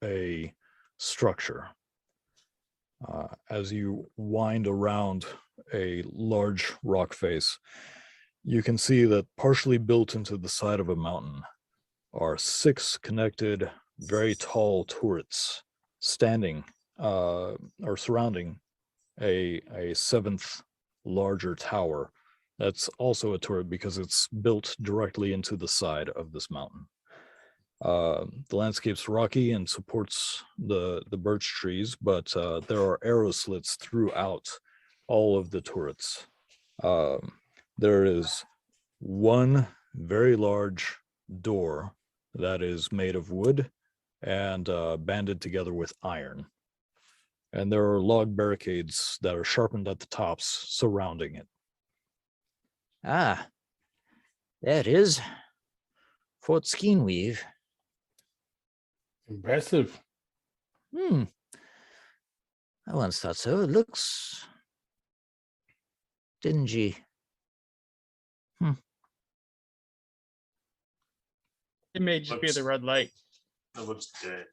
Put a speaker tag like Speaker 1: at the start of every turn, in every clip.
Speaker 1: a structure. As you wind around a large rock face, you can see that partially built into the side of a mountain are 6 connected, very tall turrets standing or surrounding a 7th larger tower. That's also a turret because it's built directly into the side of this mountain. The landscape's rocky and supports the birch trees, but there are arrow slits throughout all of the turrets. There is one very large door that is made of wood and banded together with iron. And there are log barricades that are sharpened at the tops surrounding it.
Speaker 2: Ah, there it is. Fort Skeenweave.
Speaker 3: Impressive.
Speaker 2: I once thought so. It looks dingy.
Speaker 4: It may just be the red light.
Speaker 5: It looks dead.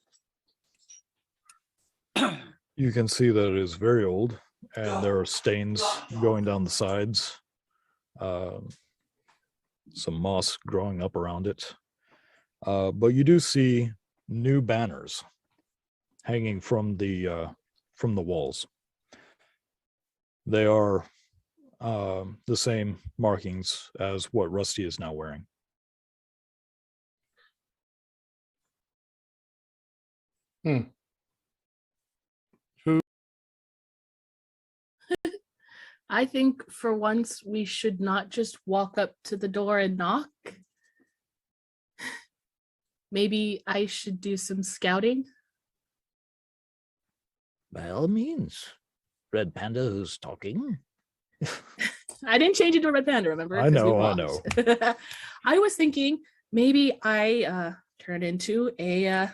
Speaker 1: You can see that it is very old, and there are stains going down the sides. Some moss growing up around it. But you do see new banners hanging from the walls. They are the same markings as what Rusty is now wearing.
Speaker 6: I think for once we should not just walk up to the door and knock. Maybe I should do some scouting.
Speaker 2: By all means. Red Panda who's talking.
Speaker 6: I didn't change it to a red panda, remember?
Speaker 1: I
Speaker 6: 'Cause we
Speaker 1: know.
Speaker 6: walked. I was thinking maybe I turn into a,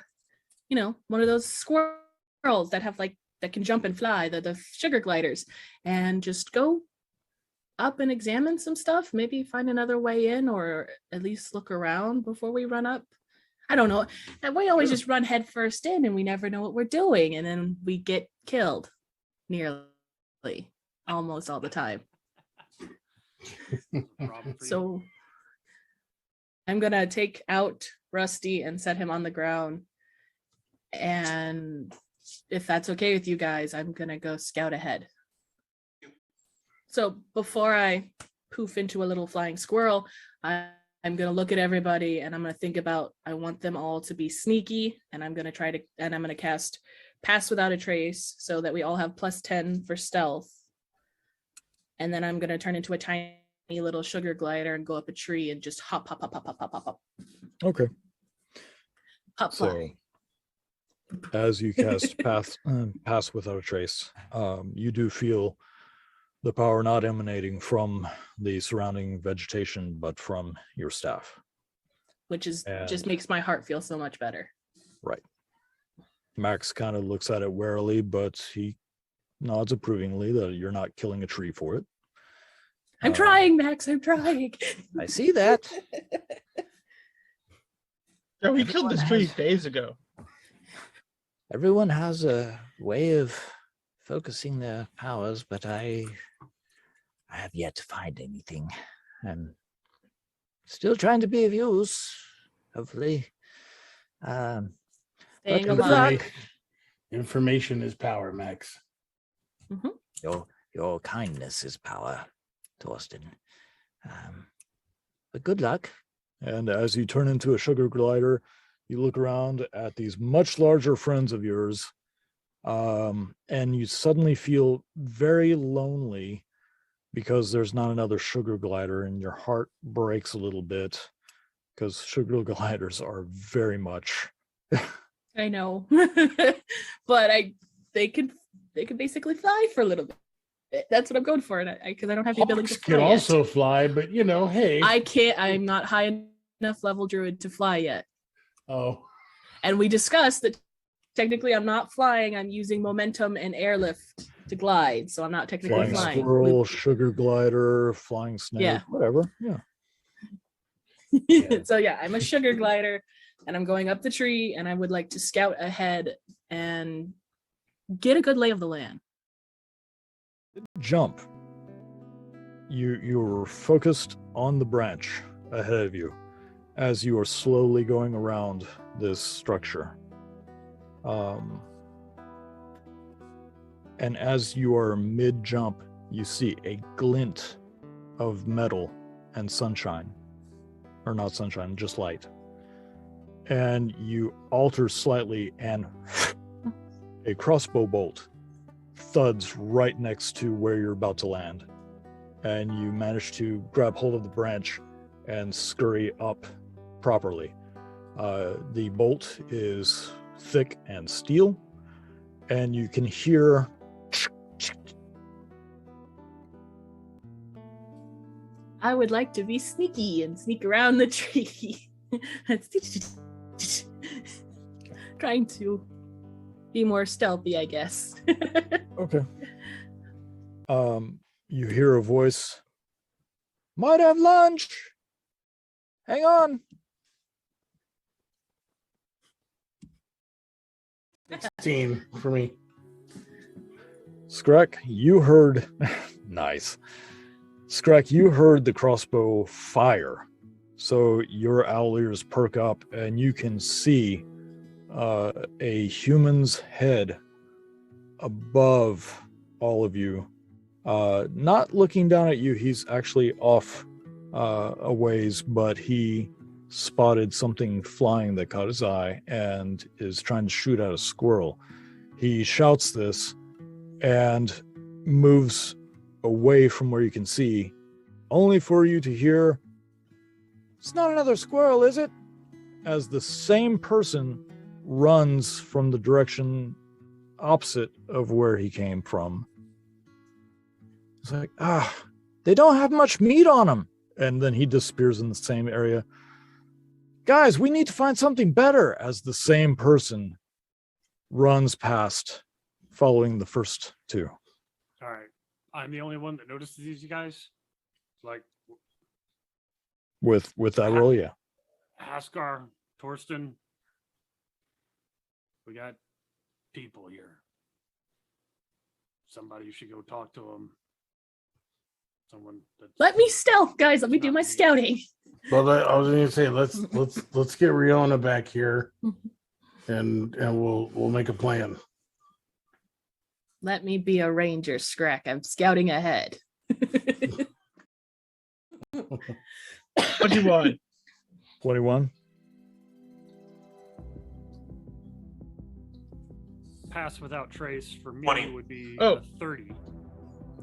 Speaker 6: one of those squirrels that have that can jump and fly, the sugar gliders, and just go up and examine some stuff, maybe find another way in, or at least look around before we run up. I don't know. And we always just run head first in and we never know what we're doing. And then we get killed nearly almost all the time. So I'm going to take out Rusty and set him on the ground. And if that's okay with you guys, I'm going to go scout ahead. So before I poof into a little flying squirrel, I'm going to look at everybody and I'm going to think about, I want them all to be sneaky, and I'm going to cast Pass Without a Trace so that we all have +10 for stealth. And then I'm going to turn into a tiny little sugar glider and go up a tree and just hop, hop, hop, hop, hop, hop, hop, hop.
Speaker 1: Okay.
Speaker 6: Hop, fly.
Speaker 1: As you cast Pass Without a Trace, you do feel the power not emanating from the surrounding vegetation, but from your staff.
Speaker 6: Which is just makes my heart feel so much better.
Speaker 1: Right. Max kind of looks at it warily, but he nods approvingly that you're not killing a tree for it.
Speaker 6: I'm trying, Max. I'm trying.
Speaker 2: I see that.
Speaker 4: No, we killed this tree days ago.
Speaker 2: Everyone has a way of focusing their powers, but I have yet to find anything. I'm still trying to be of use, hopefully.
Speaker 6: Staying
Speaker 2: Good
Speaker 6: alive.
Speaker 2: luck.
Speaker 3: Information is power, Max.
Speaker 2: Your kindness is power, Torsten. But good luck.
Speaker 1: And as you turn into a sugar glider, you look around at these much larger friends of yours, and you suddenly feel very lonely because there's not another sugar glider, and your heart breaks a little bit because sugar gliders are very much.
Speaker 6: I know, but they could basically fly for a little bit. That's what I'm going for, because I don't have the ability to
Speaker 3: Hawks
Speaker 6: fly
Speaker 3: can
Speaker 6: yet.
Speaker 3: also fly, but hey.
Speaker 6: I can't. I'm not high enough level druid to fly yet.
Speaker 3: Oh.
Speaker 6: And we discussed that technically I'm not flying. I'm using momentum and airlift to glide, so I'm not technically
Speaker 1: Flying
Speaker 6: flying.
Speaker 1: squirrel, sugar glider, flying snake,
Speaker 6: Yeah.
Speaker 1: whatever. Yeah.
Speaker 3: Yeah.
Speaker 6: So yeah, I'm a sugar glider and I'm going up the tree and I would like to scout ahead and get a good lay of the land.
Speaker 1: Jump. You're focused on the branch ahead of you as you are slowly going around this structure. And as you are mid-jump, you see a glint of metal and sunshine. Or not sunshine, just light. And you alter slightly and a crossbow bolt thuds right next to where you're about to land. And you manage to grab hold of the branch and scurry up properly. The bolt is thick and steel, and you can hear
Speaker 6: I would like to be sneaky and sneak around the tree. Trying to be more stealthy, I guess.
Speaker 1: Okay. You hear a voice. Might have lunch. Hang on.
Speaker 3: 16 for me.
Speaker 1: Skrek, you heard. Nice. Skrek, you heard the crossbow fire. So your owl ears perk up and you can see a human's head above all of you. Not looking down at you, he's actually off a ways, but he spotted something flying that caught his eye and is trying to shoot at a squirrel. He shouts this and moves away from where you can see, only for you to hear, "It's not another squirrel, is it?" As the same person runs from the direction opposite of where he came from. It's like, they don't have much meat on them. And then he disappears in the same area. Guys, we need to find something better, as the same person runs past, following the first two.
Speaker 5: All right. I'm the only one that notices these guys. Like
Speaker 1: With that roll, yeah.
Speaker 5: Haskar, Torsten. We got people here. Somebody you should go talk to them. Someone that's
Speaker 6: Let me stealth, guys. Let me do
Speaker 5: Not
Speaker 6: my
Speaker 5: me.
Speaker 6: scouting.
Speaker 3: Well, I was going to say let's get Rihanna back here, and we'll make a plan.
Speaker 6: Let me be a ranger, Scrack. I'm scouting ahead.
Speaker 4: 21.
Speaker 1: 21.
Speaker 5: pass without trace for me
Speaker 7: 20.
Speaker 5: would be
Speaker 4: Oh.
Speaker 5: 30.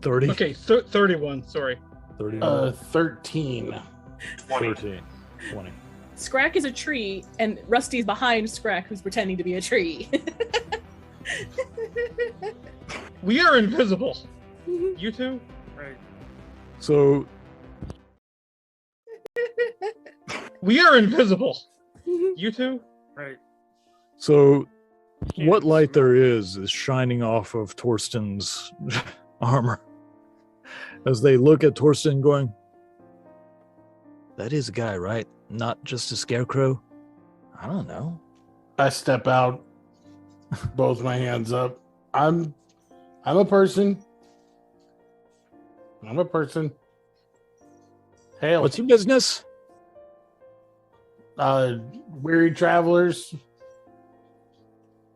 Speaker 1: 30.
Speaker 4: Okay, 31. Sorry.
Speaker 1: 30.
Speaker 3: 13.
Speaker 7: 20.
Speaker 1: 13. 20.
Speaker 6: Scrack is a tree, and Rusty's behind Scrack, who's pretending to be a tree.
Speaker 4: We are invisible. You two?
Speaker 5: Right.
Speaker 1: So
Speaker 4: We are invisible. You two?
Speaker 5: Right.
Speaker 1: So
Speaker 5: Can't
Speaker 1: what light
Speaker 5: smell.
Speaker 1: there is shining off of Torsten's armor as they look at Torsten going, that is a guy, right? Not just a scarecrow? I don't know.
Speaker 3: I step out, both my hands up. I'm a person. I'm a person. Hail.
Speaker 1: What's your business?
Speaker 3: Weary travelers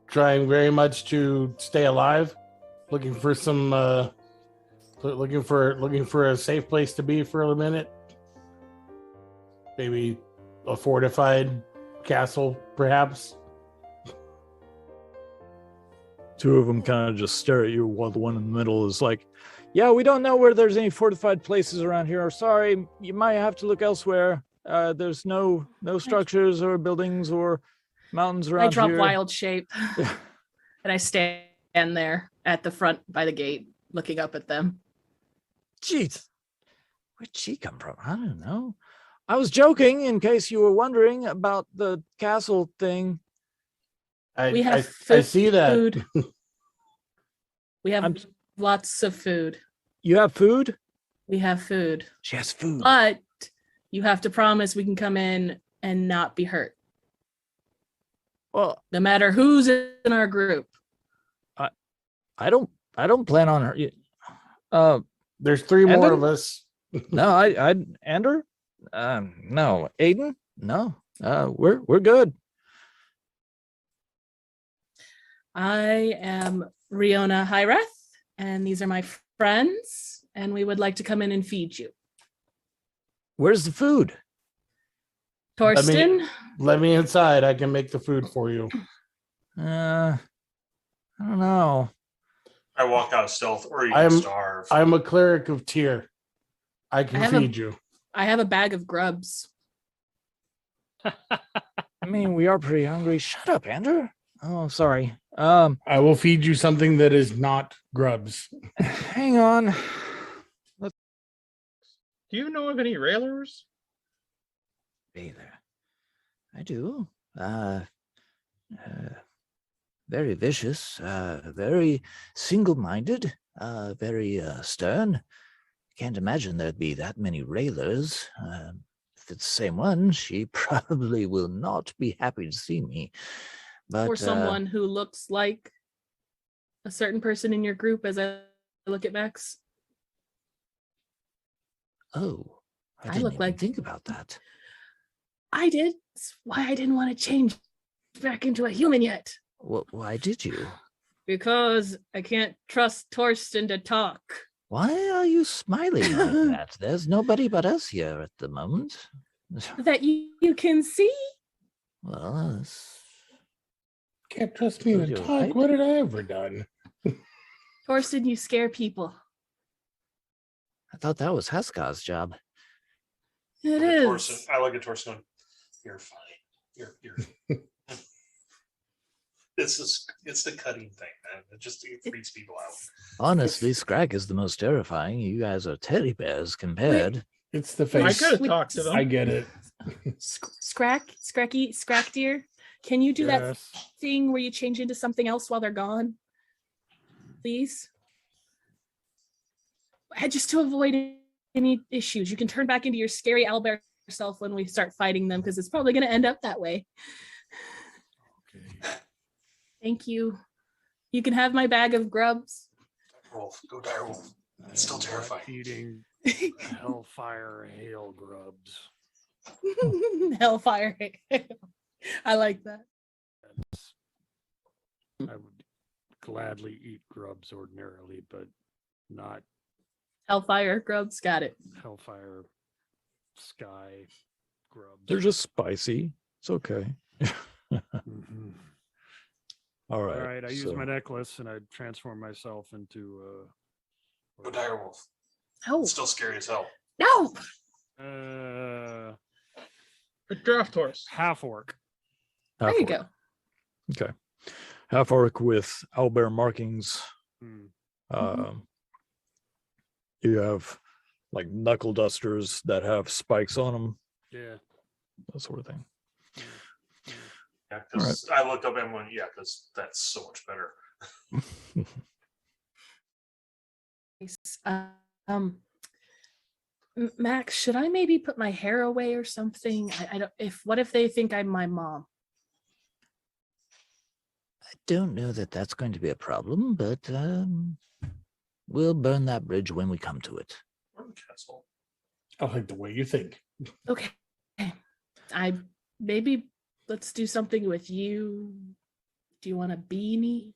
Speaker 3: trying very much to stay alive, looking for some looking for a safe place to be for a minute. Maybe a fortified castle, perhaps.
Speaker 1: Two of them kind of just stare at you while the one in the middle is like, yeah, we don't know where there's any fortified places around here. Sorry, you might have to look elsewhere. There's no structures or buildings or mountains around
Speaker 6: I drop
Speaker 1: here.
Speaker 6: wild shape, and I stand there at the front by the gate, looking up at them.
Speaker 1: Jeez, where'd she come from? I don't know. I was joking in case you were wondering about the castle thing.
Speaker 6: We have
Speaker 3: I see that.
Speaker 6: food. We have
Speaker 1: I'm-
Speaker 6: lots of food.
Speaker 1: You have food?
Speaker 6: We have food,
Speaker 1: She has food.
Speaker 6: but you have to promise we can come in and not be hurt,
Speaker 2: Well,
Speaker 6: no matter who's in our group.
Speaker 2: I don't plan on her.
Speaker 3: There's 3
Speaker 2: And
Speaker 3: more
Speaker 2: then-
Speaker 3: of us.
Speaker 2: No, I Ander? No. Aiden? No. We're good.
Speaker 6: I am Riona Hyreth, and these are my friends, and we would like to come in and feed you.
Speaker 2: Where's the food?
Speaker 6: Torsten,
Speaker 3: Let me inside. I can make the food for you.
Speaker 2: I don't know.
Speaker 7: I walk out of stealth, or you
Speaker 3: I'm-
Speaker 7: can starve.
Speaker 3: I'm a cleric of Tyr. I can
Speaker 6: I have a-
Speaker 3: feed you.
Speaker 6: I have a bag of grubs.
Speaker 2: I mean, we are pretty hungry. Shut up, Ander. Oh, sorry.
Speaker 3: I will feed you something that is not grubs.
Speaker 2: Hang on.
Speaker 4: Do you know of any railers?
Speaker 2: Hey there. I do. Very vicious, very single-minded, very stern. Can't imagine there'd be that many railers. If it's the same one, she probably will not be happy to see me. But
Speaker 6: Or someone who looks like a certain person in your group as I look at Max.
Speaker 2: oh, I
Speaker 6: I
Speaker 2: didn't
Speaker 6: look
Speaker 2: even
Speaker 6: like-
Speaker 2: think about that.
Speaker 6: I did. That's why I didn't want to change back into a human yet.
Speaker 2: Why did you?
Speaker 6: Because I can't trust Torsten to talk.
Speaker 2: Why are you smiling like that? There's nobody but us here at the moment.
Speaker 6: That you can see.
Speaker 2: Well, that's-
Speaker 3: Can't trust me
Speaker 2: So
Speaker 3: to
Speaker 2: you're
Speaker 3: talk.
Speaker 2: right.
Speaker 3: What did I ever done?
Speaker 6: Torsten, you scare people.
Speaker 2: I thought that was Haskar's job.
Speaker 6: It
Speaker 7: Look at
Speaker 6: is.
Speaker 7: Torsten. I look at Torsten going, you're fine. You're it's the cutting thing, man. It freaks people out.
Speaker 2: Honestly, Scrag is the most terrifying. You guys are teddy bears compared.
Speaker 3: It's the
Speaker 4: I
Speaker 3: face.
Speaker 4: could have
Speaker 6: Wait,
Speaker 4: talked to them.
Speaker 3: I get it.
Speaker 6: Scrack dear. Can you do that
Speaker 5: Yes.
Speaker 6: thing where you change into something else while they're gone? Please? Just to avoid any issues. You can turn back into your scary owlbear self when we start fighting them, because it's probably going to end up that way.
Speaker 3: Okay.
Speaker 6: Thank you. You can have my bag of grubs.
Speaker 7: Wolf, go dire wolf. It's still
Speaker 5: I am not
Speaker 7: terrifying.
Speaker 5: Eating hellfire hail grubs.
Speaker 6: Hellfire. I like that.
Speaker 5: That's, I would gladly eat grubs ordinarily, but not
Speaker 6: Hellfire grubs. Got it.
Speaker 5: hellfire sky grubs.
Speaker 1: They're just spicy. It's okay.
Speaker 5: Mhm.
Speaker 1: All right.
Speaker 5: All right, I use
Speaker 1: so-
Speaker 5: my necklace and I transform myself into
Speaker 7: Go dire wolf.
Speaker 6: Oh,
Speaker 7: It's still scary as hell.
Speaker 6: no.
Speaker 4: A draft horse.
Speaker 5: half orc.
Speaker 6: There you
Speaker 1: half-orc.
Speaker 6: go.
Speaker 1: Okay. Half orc with owlbear markings.
Speaker 5: Hmm.
Speaker 1: Um, You have like knuckle dusters that have spikes on them,
Speaker 5: Yeah.
Speaker 1: that sort of thing.
Speaker 7: Yeah, because I looked up and went, yeah, because that's so much better.
Speaker 6: Max, should I maybe put my hair away or something? I don't. What if they think I'm my mom?
Speaker 2: I don't know that that's going to be a problem, but we'll burn that bridge when we come to it.
Speaker 7: We're in the castle.
Speaker 3: I like the way you think.
Speaker 6: Okay. I maybe let's do something with you. Do you want a beanie?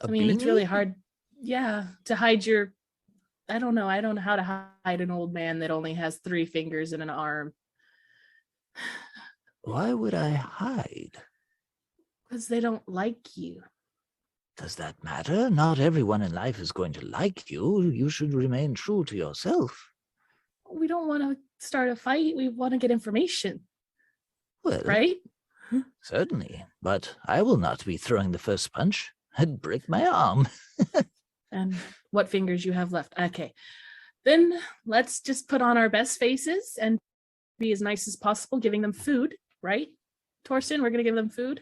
Speaker 2: A
Speaker 6: I mean, it's really
Speaker 2: beanie?
Speaker 6: hard. Yeah, to hide your. I don't know. I don't know how to hide an old man that only has 3 fingers and an arm.
Speaker 2: Why would I hide?
Speaker 6: Because they don't like you.
Speaker 2: Does that matter? Not everyone in life is going to like you. You should remain true to yourself.
Speaker 6: We don't want to start a fight. We want to get information,
Speaker 2: Well,
Speaker 6: right?
Speaker 2: certainly, but I will not be throwing the first punch. I'd break my arm.
Speaker 6: And what fingers you have left. Okay. Then let's just put on our best faces and be as nice as possible, giving them food, right? Torsten, we're going to give them food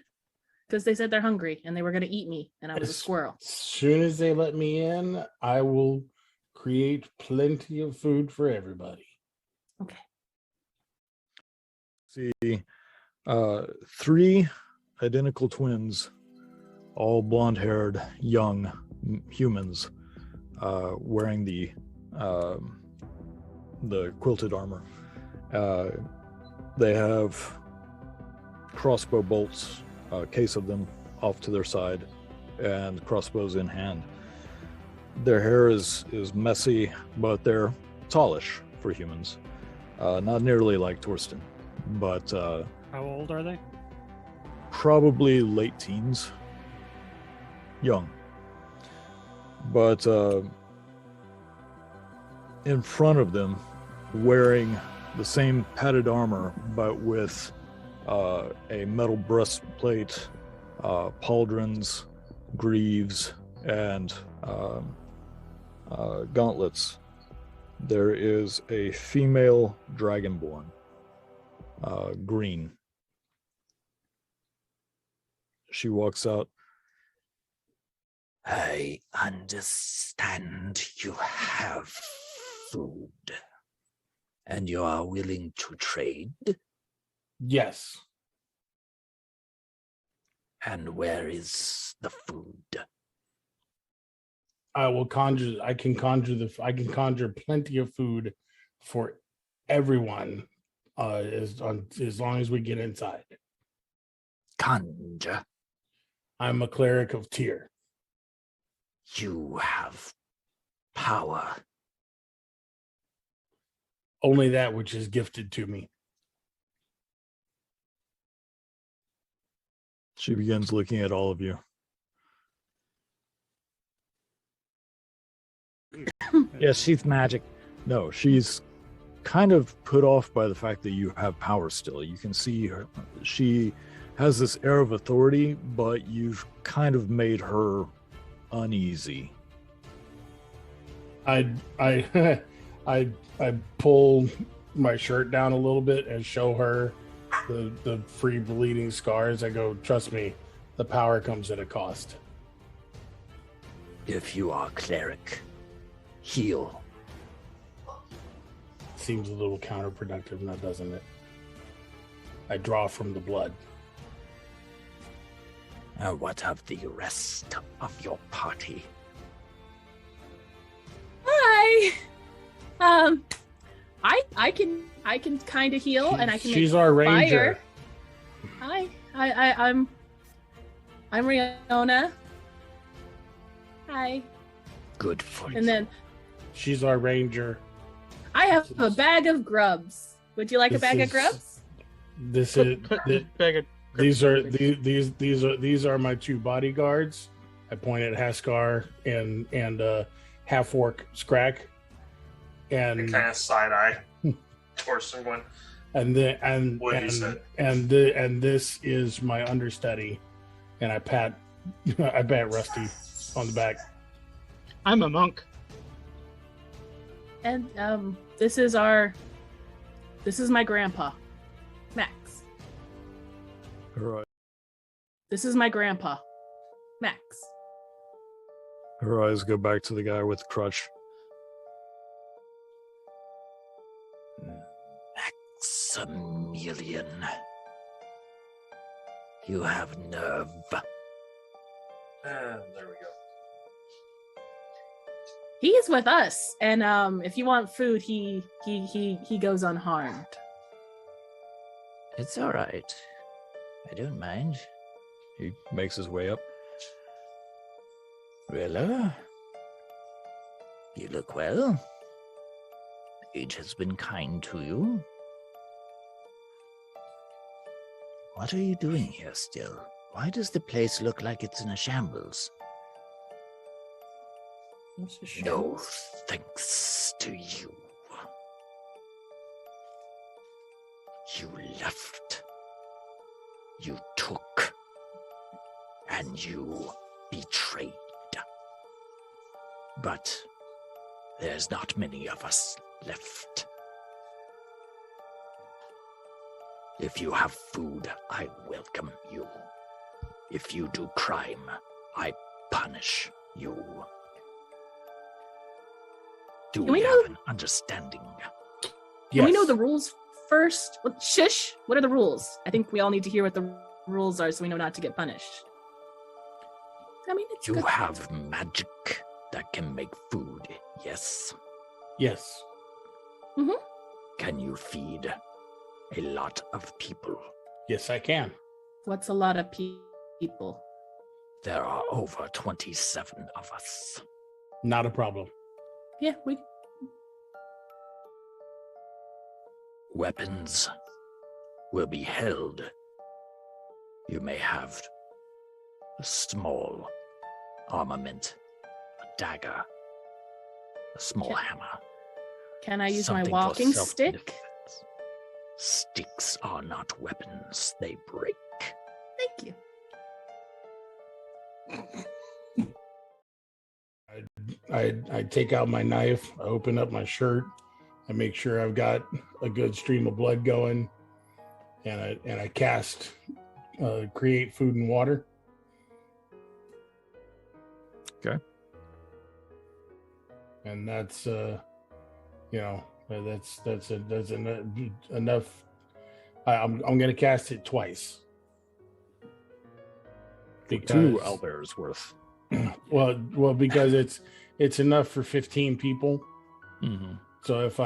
Speaker 6: because they said they're hungry and they were going to eat me and I was a
Speaker 3: As
Speaker 6: squirrel.
Speaker 3: soon as they let me in, I will create plenty of food for everybody.
Speaker 6: Okay.
Speaker 1: see three identical twins, all blonde-haired, young humans, wearing the quilted armor. They have crossbow bolts, a case of them off to their side, and crossbows in hand. Their hair is messy, but they're tallish for humans. Not nearly like Torsten, but
Speaker 5: How old are they?
Speaker 1: probably late teens. Young. But in front of them, wearing the same padded armor, but with a metal breastplate, pauldrons, greaves, and gauntlets, there is a female dragonborn, green. She walks out.
Speaker 2: I understand you have food, and you are willing to trade.
Speaker 3: Yes.
Speaker 2: And where is the food?
Speaker 3: I can conjure plenty of food for everyone, as long as we get inside.
Speaker 2: Conjure.
Speaker 3: I'm a cleric of Tyr.
Speaker 2: You have power.
Speaker 3: Only that which is gifted to me.
Speaker 1: She begins looking at all of you.
Speaker 2: Yes, she's magic.
Speaker 1: No, she's kind of put off by the fact that you have power still. You can see her, she has this air of authority, but you've kind of made her uneasy.
Speaker 3: I pull my shirt down a little bit and show her the free bleeding scars. I go, trust me, the power comes at a cost.
Speaker 2: If you are cleric, heal.
Speaker 3: Seems a little counterproductive now, doesn't it? I draw from the blood.
Speaker 2: What of the rest of your party?
Speaker 6: Hi. I can kind of heal, and I can.
Speaker 3: She's
Speaker 6: make
Speaker 3: our ranger.
Speaker 6: Fire. Hi. I'm Riona. Hi.
Speaker 2: Good for you.
Speaker 6: And then
Speaker 3: She's our ranger.
Speaker 6: I have a bag of grubs. Would you like a
Speaker 3: This
Speaker 6: bag of
Speaker 3: is-
Speaker 6: grubs?
Speaker 3: This is
Speaker 4: Put this bag of
Speaker 3: these are my two bodyguards. I point at Haskar and half orc Scrack, and
Speaker 7: kind of side eye. Torsten went. What he said.
Speaker 3: and this is my understudy, and I pat Rusty on the back.
Speaker 4: I'm a monk.
Speaker 6: And this is my grandpa, Max.
Speaker 1: Her,
Speaker 6: This is my grandpa, Max.
Speaker 1: her eyes go back to the guy with the crutch.
Speaker 2: Maximilian. You have nerve.
Speaker 7: And there we go.
Speaker 6: He's with us, and if you want food, he goes unharmed.
Speaker 2: It's all right. I don't mind.
Speaker 1: He makes his way up.
Speaker 2: Rilla, you look well. Age has been kind to you. What are you doing here still? Why does the place look like it's in a shambles? No thanks to you. You left. You took. And you betrayed. But there's not many of us left. If you have food, I welcome you. If you do crime, I punish you. Do
Speaker 6: Can we
Speaker 2: we
Speaker 6: know-
Speaker 2: have an understanding?
Speaker 6: Can we know
Speaker 3: Yes.
Speaker 6: the rules first? Well, shush. What are the rules? I think we all need to hear what the rules are so we know not to get punished. I mean, it's
Speaker 2: You
Speaker 6: good.
Speaker 2: have magic that can make food, yes?
Speaker 3: Yes.
Speaker 2: Can you feed a lot of people?
Speaker 3: Yes, I can.
Speaker 6: What's a lot of people?
Speaker 2: There are over 27 of us.
Speaker 3: Not a problem.
Speaker 6: Yeah, we.
Speaker 2: Weapons will be held. You may have a small armament, a dagger, a small hammer.
Speaker 6: Can I use
Speaker 2: something
Speaker 6: my
Speaker 2: for
Speaker 6: walking
Speaker 2: self-defense.
Speaker 6: stick?
Speaker 2: Sticks are not weapons, they break.
Speaker 6: Thank you.
Speaker 3: I take out my knife, I open up my shirt, I make sure I've got a good stream of blood going, and I cast create food and water.
Speaker 1: Okay.
Speaker 3: And that's that's enough. I'm gonna cast it twice.
Speaker 1: For 2 owlbears worth.
Speaker 3: Well, because it's enough for 15 people.
Speaker 1: Mm-hmm.
Speaker 3: So if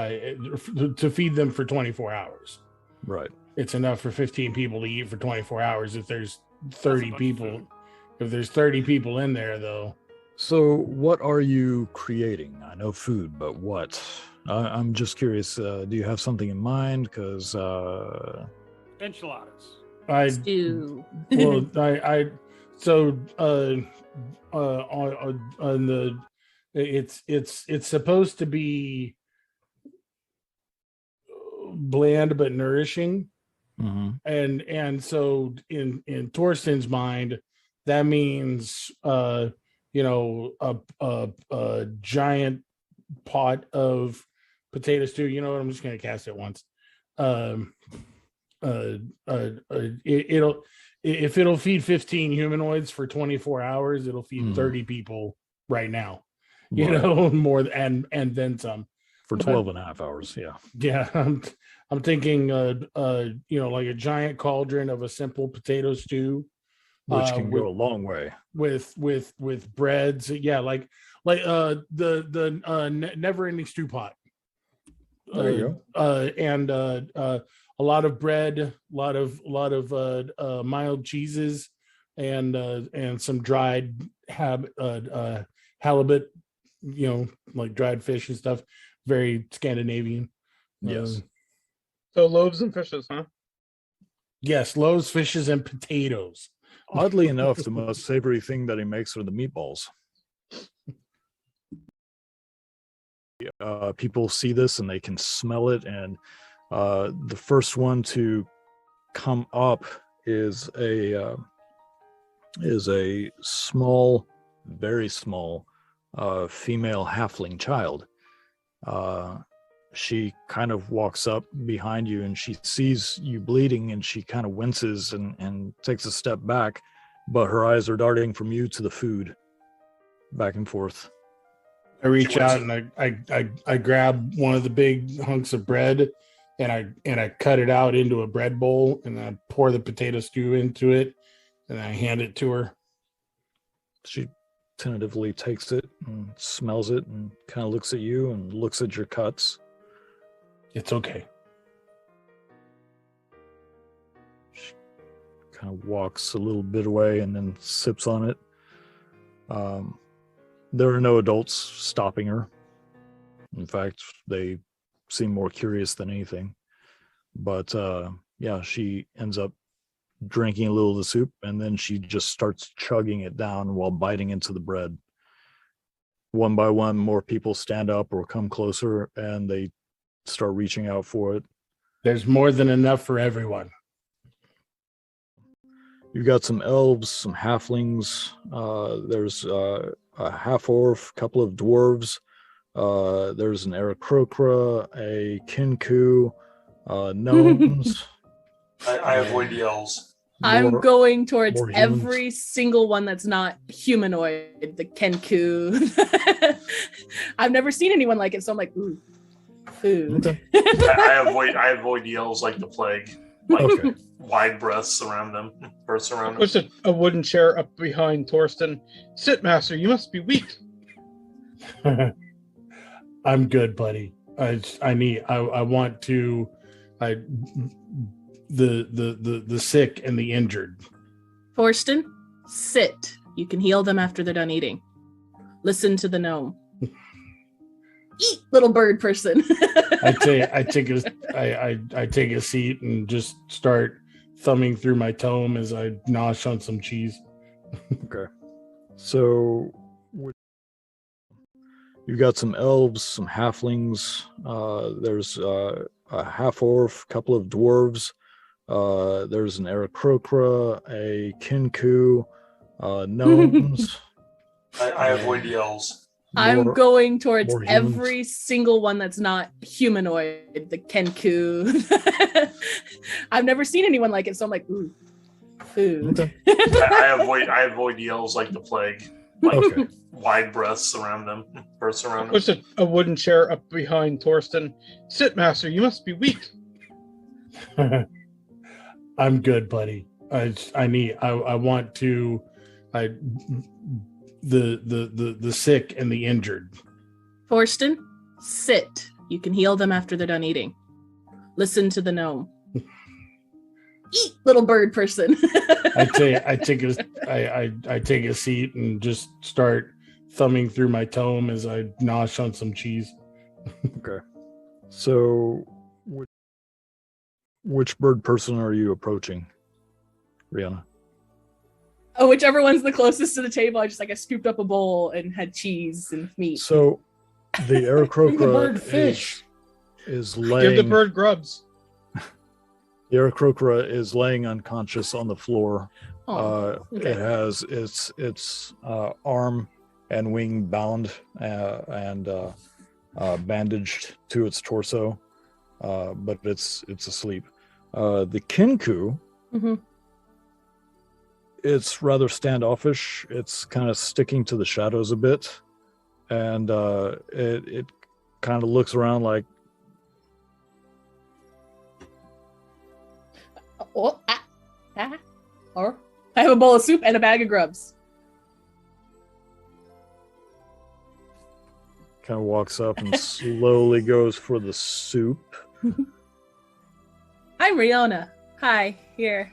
Speaker 3: to feed them for 24 hours,
Speaker 1: Right.
Speaker 3: it's enough for 15 people to eat for 24 hours. If there's
Speaker 5: That's a
Speaker 3: 30
Speaker 5: bunch of
Speaker 3: people,
Speaker 5: food.
Speaker 3: if there's 30 people in there, though,
Speaker 1: So, what are you creating? I know food, but what? I'm just curious. Do you have something in mind? Because
Speaker 5: Enchiladas.
Speaker 6: Stew.
Speaker 3: on the it's supposed to be bland but nourishing.
Speaker 1: Mhm.
Speaker 3: And so in Torsten's mind, that means a giant pot of potato stew. You know what? I'm just gonna cast it once. It'll feed 15 humanoids for 24 hours, it'll feed 30 people right now.
Speaker 1: Right.
Speaker 3: More and then some.
Speaker 1: For
Speaker 3: But-
Speaker 1: 12 and a half hours. Yeah.
Speaker 3: Yeah, I'm thinking like a giant cauldron of a simple potato stew,
Speaker 1: Which can
Speaker 3: with,
Speaker 1: go a long way.
Speaker 3: with breads. Yeah, like the never ending stew pot.
Speaker 1: There you
Speaker 3: And a lot of bread, a lot of mild cheeses, and some dried halibut, like dried fish and stuff. Very Scandinavian.
Speaker 1: Yes.
Speaker 4: So loaves and fishes, huh?
Speaker 3: Yes, loaves, fishes, and potatoes.
Speaker 1: Oddly enough, the most savory thing that he makes are the meatballs. People see this and they can smell it, and the first one to come up is a small, very small female halfling child. She kind of walks up behind you and she sees you bleeding, and she kind of winces and takes a step back, but her eyes are darting from you to the food, back and forth.
Speaker 3: I reach
Speaker 7: She
Speaker 3: out
Speaker 7: wins
Speaker 3: and I grab one of the big hunks of bread, and I cut it out into a bread bowl, and I pour the potato stew into it, and I hand it to her.
Speaker 1: She tentatively takes it and smells it and kind of looks at you and looks at your cuts.
Speaker 3: It's okay.
Speaker 1: She kind of walks a little bit away and then sips on it. There are no adults stopping her. In fact, they seem more curious than anything. But yeah, she ends up drinking a little of the soup, and then she just starts chugging it down while biting into the bread. One by one, more people stand up or come closer, and they start reaching out for it.
Speaker 3: There's more than enough for everyone.
Speaker 1: You've got some elves, some halflings. There's a half-orc, couple of dwarves. There's an Aarakocra, a Kinku, gnomes.
Speaker 7: I avoid the elves.
Speaker 6: I'm
Speaker 1: more-
Speaker 6: going towards
Speaker 1: more humans.
Speaker 6: every single one that's not humanoid, the Kenku. I've never seen anyone like it, so I'm like, ooh. Food.
Speaker 1: Okay.
Speaker 7: I avoid yells like the plague. Like
Speaker 1: Okay.
Speaker 7: wide breaths around them. Bursts around them.
Speaker 4: Push a wooden chair up behind Torsten. Sit, master. You must be weak.
Speaker 3: I'm good, buddy. I want to the sick and the injured.
Speaker 6: Thorsten, sit. You can heal them after they're done eating. Listen to the gnome. Eat, little bird person.
Speaker 3: I take a seat and just start thumbing through my tome as I nosh on some cheese.
Speaker 1: Okay. So you've got some elves, some halflings. There's a half orc, couple of dwarves. There's an Aarakocra, a Kinku, gnomes.
Speaker 7: I avoid yells.
Speaker 6: I'm
Speaker 1: more-
Speaker 6: going towards
Speaker 1: more humans.
Speaker 6: every single one that's not humanoid. The Kenku. I've never seen anyone like it, so I'm like, ooh, food.
Speaker 1: Okay.
Speaker 7: I avoid yells like the plague. Like
Speaker 1: Okay.
Speaker 7: wide breaths around them. Bursts around them.
Speaker 4: Push a wooden chair up behind Torsten. Sit, master. You must be weak.
Speaker 3: I'm good, buddy. I want to the sick and the injured.
Speaker 6: Thorsten, sit. You can heal them after they're done eating. Listen to the gnome. Eat, little bird person.
Speaker 3: I take a seat and just start thumbing through my tome as I nosh on some cheese.
Speaker 1: Okay. So which bird person are you approaching, Rihanna?
Speaker 6: Oh, whichever one's the closest to the table. I scooped up a bowl and had cheese and meat.
Speaker 1: So the
Speaker 3: Bring the
Speaker 1: Aarakocra
Speaker 3: bird fish.
Speaker 1: is
Speaker 4: Give
Speaker 1: laying.
Speaker 4: the bird grubs.
Speaker 1: The Aarakocra is laying unconscious on the floor.
Speaker 6: Okay.
Speaker 1: It has its arm and wing bound and bandaged to its torso, but it's asleep. The Kinku,
Speaker 6: Mhm.
Speaker 1: it's rather standoffish. It's kind of sticking to the shadows a bit, and it kind of looks around like,
Speaker 6: Or I have a bowl of soup and a bag of grubs.
Speaker 1: kind of walks up and slowly goes for the soup.
Speaker 6: I'm Riona. Hi, here.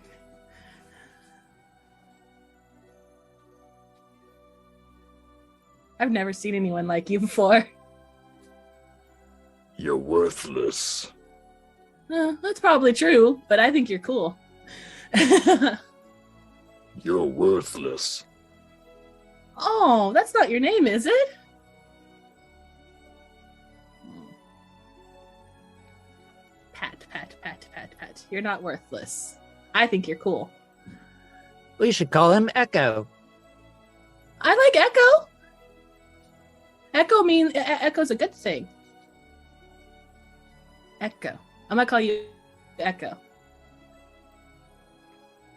Speaker 6: I've never seen anyone like you before.
Speaker 1: You're worthless.
Speaker 6: That's probably true, but I think you're cool.
Speaker 1: You're worthless.
Speaker 6: Oh, that's not your name, is it? Pat, pat, pat, pat, pat. You're not worthless. I think you're cool.
Speaker 2: We should call him Echo.
Speaker 6: I like Echo. Echo's a good thing. Echo. I'm gonna call you Echo.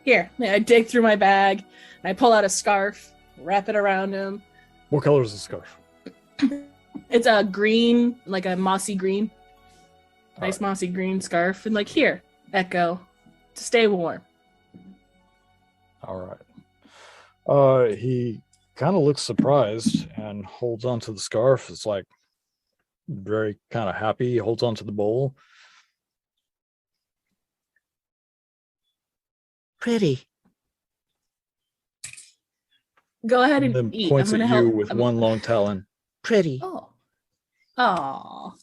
Speaker 6: Here, I dig through my bag and I pull out a scarf, wrap it around him.
Speaker 1: What color is the scarf?
Speaker 6: It's a green, like a mossy green. Nice
Speaker 1: Alright.
Speaker 6: mossy green scarf. And like, here, Echo, to stay warm.
Speaker 1: All right. He kind of looks surprised and holds onto the scarf. It's like very kind of happy. He holds onto the bowl.
Speaker 2: Pretty.
Speaker 6: Go ahead
Speaker 1: And
Speaker 6: and
Speaker 1: then
Speaker 6: eat.
Speaker 1: points
Speaker 6: I'm
Speaker 1: at
Speaker 6: gonna
Speaker 1: you
Speaker 6: help.
Speaker 1: with
Speaker 6: I'm-
Speaker 1: one long talon.
Speaker 2: Pretty.
Speaker 6: Oh. Oh.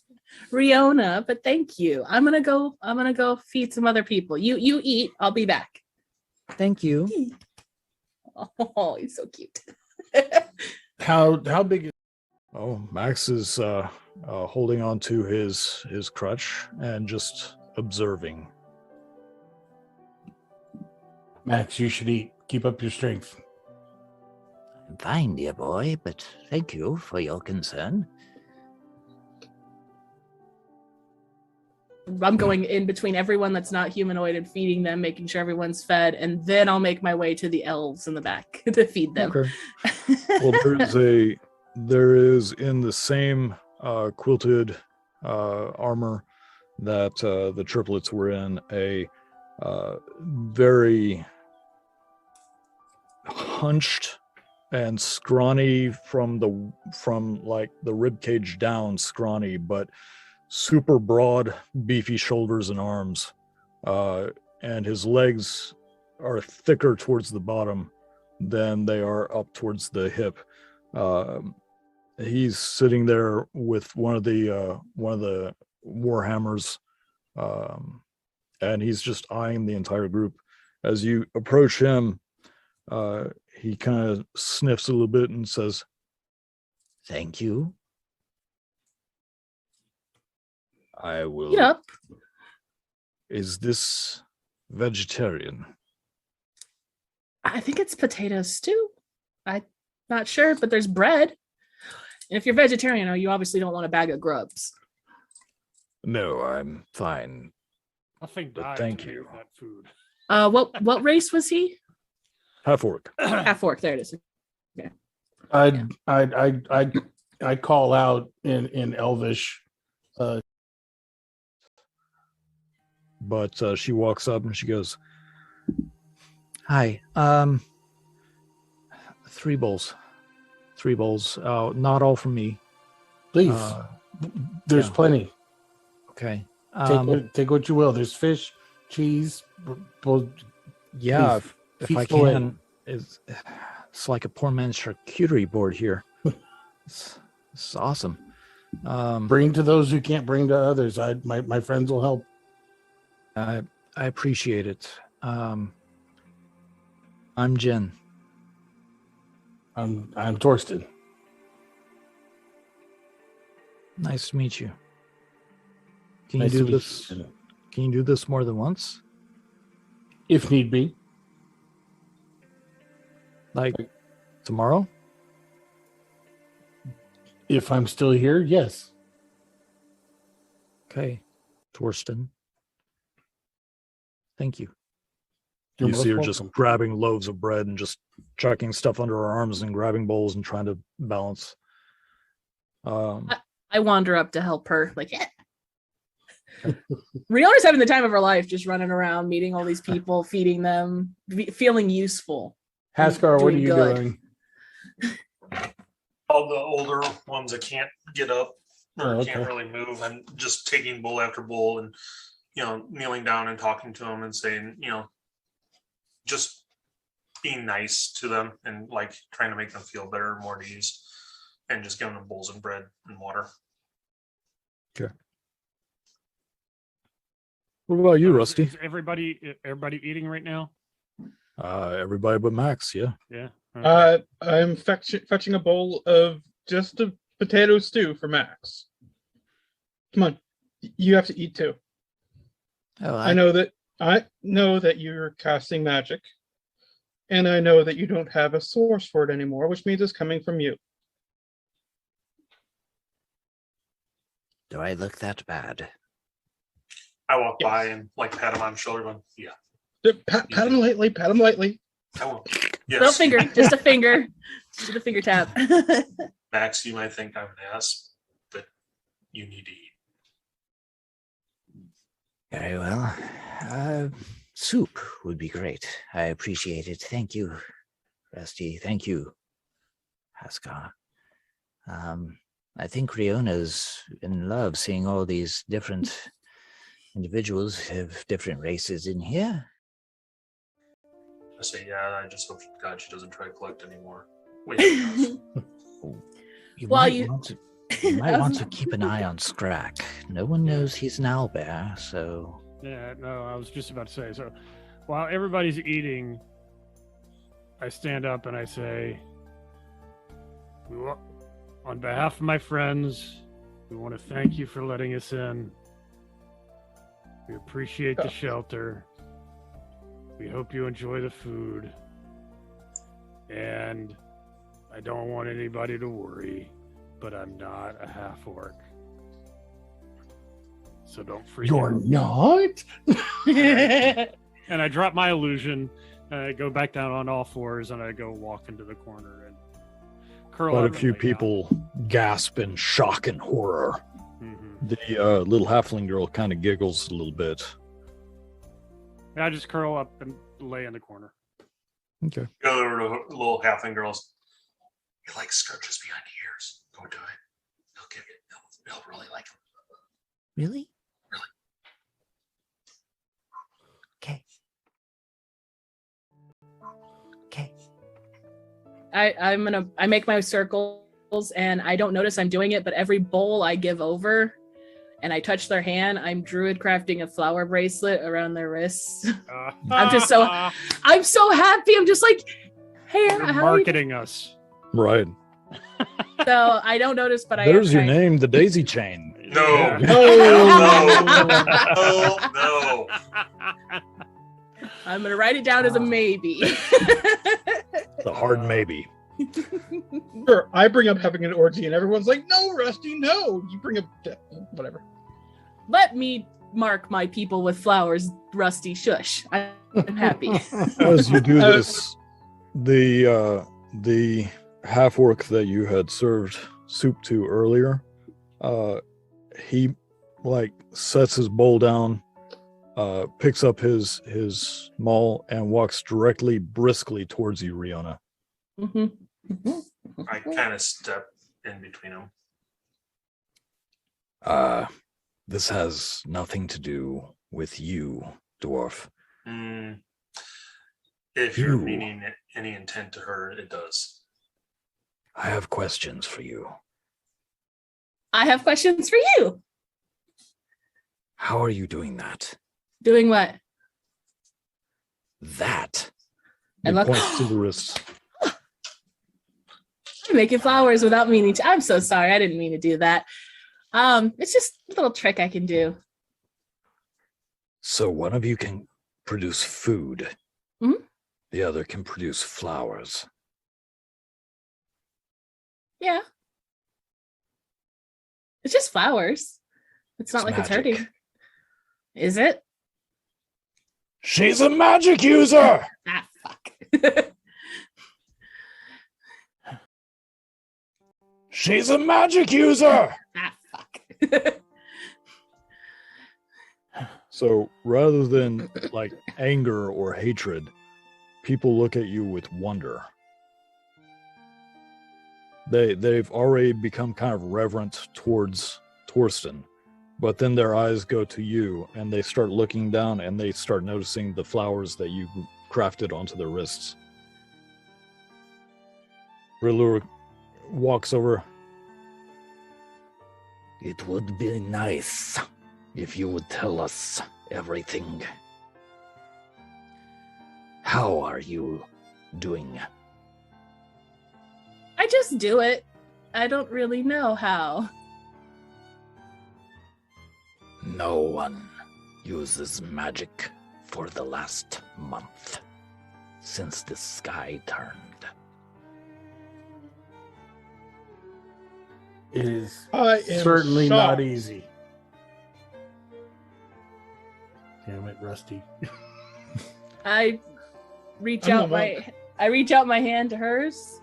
Speaker 6: Riona, but thank you. I'm gonna go feed some other people. You eat, I'll be back.
Speaker 2: Thank you.
Speaker 6: Oh, he's so cute.
Speaker 3: How big is
Speaker 1: Oh, Max is holding on to his crutch and just observing.
Speaker 3: Max? You should eat. Keep up your strength.
Speaker 2: I'm fine, dear boy, but thank you for your concern.
Speaker 6: I'm going in between everyone that's not humanoid and feeding them, making sure everyone's fed, and then I'll make my way to the elves in the back to feed them.
Speaker 1: Okay. Well, there is in the same quilted armor that the triplets were in, a very hunched and scrawny from like the rib cage down, scrawny, but super broad, beefy shoulders and arms, and his legs are thicker towards the bottom than they are up towards the hip. He's sitting there with one of the warhammers, and he's just eyeing the entire group. As you approach him, he kind of sniffs a little bit and says,
Speaker 2: Thank you.
Speaker 1: I will.
Speaker 6: Yep.
Speaker 1: Is this vegetarian?
Speaker 6: I think it's potato stew. I'm not sure, but there's bread. And if you're vegetarian, you obviously don't want a bag of grubs.
Speaker 1: No, I'm fine.
Speaker 5: Nothing
Speaker 1: But
Speaker 5: died
Speaker 1: thank
Speaker 5: to make
Speaker 1: you.
Speaker 5: that food.
Speaker 6: What race was he?
Speaker 1: Half orc.
Speaker 6: Half orc. There it is.
Speaker 3: I call out in Elvish.
Speaker 1: But she walks up and she goes,
Speaker 2: Hi. 3 bowls. 3 bowls. Not all from me.
Speaker 3: Please, there's
Speaker 2: yeah.
Speaker 3: plenty.
Speaker 2: Okay.
Speaker 3: Take what you will. There's fish, cheese.
Speaker 2: Yeah,
Speaker 3: please,
Speaker 2: if I
Speaker 3: feast away.
Speaker 2: can. It's like a poor man's charcuterie board here. It's awesome.
Speaker 3: Bring to those who can't bring to others. My friends will help.
Speaker 2: I appreciate it. I'm Jen.
Speaker 3: I'm Torsten.
Speaker 2: Nice to meet you. Can
Speaker 3: Nice
Speaker 2: you
Speaker 3: to
Speaker 2: do
Speaker 3: meet
Speaker 2: this?
Speaker 3: you.
Speaker 2: Can you do this more than once?
Speaker 3: If need be.
Speaker 2: Like tomorrow?
Speaker 3: If I'm still here, yes.
Speaker 2: Okay, Torsten. Thank you.
Speaker 3: You're
Speaker 1: you
Speaker 3: most
Speaker 1: see her just
Speaker 3: welcome.
Speaker 1: grabbing loaves of bread and just chucking stuff under her arms and grabbing bowls and trying to balance.
Speaker 6: I wander up to help her. Like, yeah. Riona's having the time of her life, just running around, meeting all these people, feeding them, feeling useful.
Speaker 3: Haskar, what are
Speaker 6: doing
Speaker 3: you
Speaker 6: good.
Speaker 3: doing?
Speaker 7: All the older ones that can't get up or
Speaker 3: Oh, okay.
Speaker 7: can't really move, and just taking bowl after bowl and kneeling down and talking to them and saying, just being nice to them and like trying to make them feel better, more at ease, and just giving them bowls of bread and water.
Speaker 1: What about you,
Speaker 5: So
Speaker 1: Rusty?
Speaker 5: Is everybody eating right now?
Speaker 1: Everybody but Max, yeah.
Speaker 5: Yeah. Okay.
Speaker 4: I'm fetching a bowl of just a potato stew for Max. Come on, you have to eat too.
Speaker 2: Oh,
Speaker 4: I know that you're casting magic, and I know that you don't have a source for it anymore, which means it's coming from you.
Speaker 2: Do I look that bad?
Speaker 7: I walk by
Speaker 4: Yes.
Speaker 7: and like pat him on the shoulder, going, "Yeah,
Speaker 4: Pat him lightly. Pat him lightly.
Speaker 7: I will."
Speaker 6: Little
Speaker 7: Yes,
Speaker 6: finger, just a finger, just a finger tap.
Speaker 7: Max, you might think I'm an ass, but you need to eat.
Speaker 2: Very well. Soup would be great. I appreciate it. Thank you, Rusty. Thank you, Haskar. I think Riona's in love seeing all these different individuals of different races in here.
Speaker 7: I say, yeah, I just hope to God she doesn't try to collect anymore. Wait, she does.
Speaker 2: You
Speaker 6: Well,
Speaker 2: might,
Speaker 6: you-
Speaker 2: want, to, you might want to keep an eye on Scrack. No one knows he's an owlbear, so...
Speaker 5: Yeah, no, I was just about to say. So while everybody's eating, I stand up and I say, on behalf of my friends, we want to thank you for letting us in. We appreciate the shelter. We hope you enjoy the food. And I don't want anybody to worry, but I'm not a half orc. So don't freak
Speaker 3: You're
Speaker 5: out.
Speaker 3: not?
Speaker 5: And I drop my illusion, and I go back down on all fours, and I go walk into the corner and curl
Speaker 1: Quite
Speaker 5: up
Speaker 1: a few
Speaker 5: and lay down.
Speaker 1: people gasp in shock and horror.
Speaker 5: Mhm.
Speaker 1: The little halfling girl kind of giggles a little bit.
Speaker 5: And I just curl up and lay in the corner.
Speaker 1: Okay.
Speaker 7: Go over to the little halfling girls. You like scratches behind the ears. Go do it. He'll give it. He'll really like it.
Speaker 2: Really?
Speaker 7: Really.
Speaker 2: Okay. Okay.
Speaker 6: I make my circles and I don't notice I'm doing it, but every bowl I give over and I touch their hand, I'm druid crafting a flower bracelet around their wrists. I'm just so I'm so happy. I'm just like, hey,
Speaker 5: You're
Speaker 6: how are you
Speaker 5: marketing us.
Speaker 1: Right.
Speaker 6: So I don't notice, but
Speaker 1: There's your
Speaker 6: I
Speaker 1: name, the daisy chain.
Speaker 7: No.
Speaker 5: Yeah.
Speaker 7: No.
Speaker 6: I'm gonna write it down as a maybe.
Speaker 1: The hard maybe.
Speaker 4: Sure, I bring up having an orgy, and everyone's like, "No, Rusty, no." You bring up whatever.
Speaker 6: Let me mark my people with flowers, Rusty. Shush. I'm happy.
Speaker 1: As you do this, the half orc that you had served soup to earlier, he like sets his bowl down, picks up his maul and walks directly briskly towards you, Riona.
Speaker 6: Mhm.
Speaker 7: I kind of step in between them.
Speaker 1: This has nothing to do with you, dwarf.
Speaker 7: If you're
Speaker 1: You.
Speaker 7: meaning any intent to her, it does.
Speaker 1: I have questions for you.
Speaker 6: I have questions for you.
Speaker 1: How are you doing that?
Speaker 6: Doing what?
Speaker 1: That.
Speaker 6: And
Speaker 1: He
Speaker 6: look-
Speaker 1: points to the wrists.
Speaker 6: I'm making flowers without meaning to. I'm so sorry. I didn't mean to do that. It's just a little trick I can do.
Speaker 1: So one of you can produce food.
Speaker 6: Mhm.
Speaker 1: The other can produce flowers.
Speaker 6: Yeah. It's just flowers. It's not
Speaker 1: It's
Speaker 6: like it's
Speaker 1: magic.
Speaker 6: hurting. Is it?
Speaker 1: She's a magic user!
Speaker 6: Ah, fuck.
Speaker 1: She's a magic user!
Speaker 6: Ah, fuck.
Speaker 1: So rather than like anger or hatred, people look at you with wonder. They've already become kind of reverent towards Torsten, but then their eyes go to you and they start looking down and they start noticing the flowers that you crafted onto their wrists. Rilur walks over.
Speaker 2: It would be nice if you would tell us everything. How are you doing?
Speaker 6: I just do it. I don't really know how.
Speaker 2: No one uses magic for the last month since the sky turned.
Speaker 3: It is
Speaker 4: I am
Speaker 3: certainly not
Speaker 4: shocked.
Speaker 3: easy. Damn it, Rusty.
Speaker 6: I reach
Speaker 4: I'm
Speaker 6: out
Speaker 4: a monk.
Speaker 6: my hand to hers.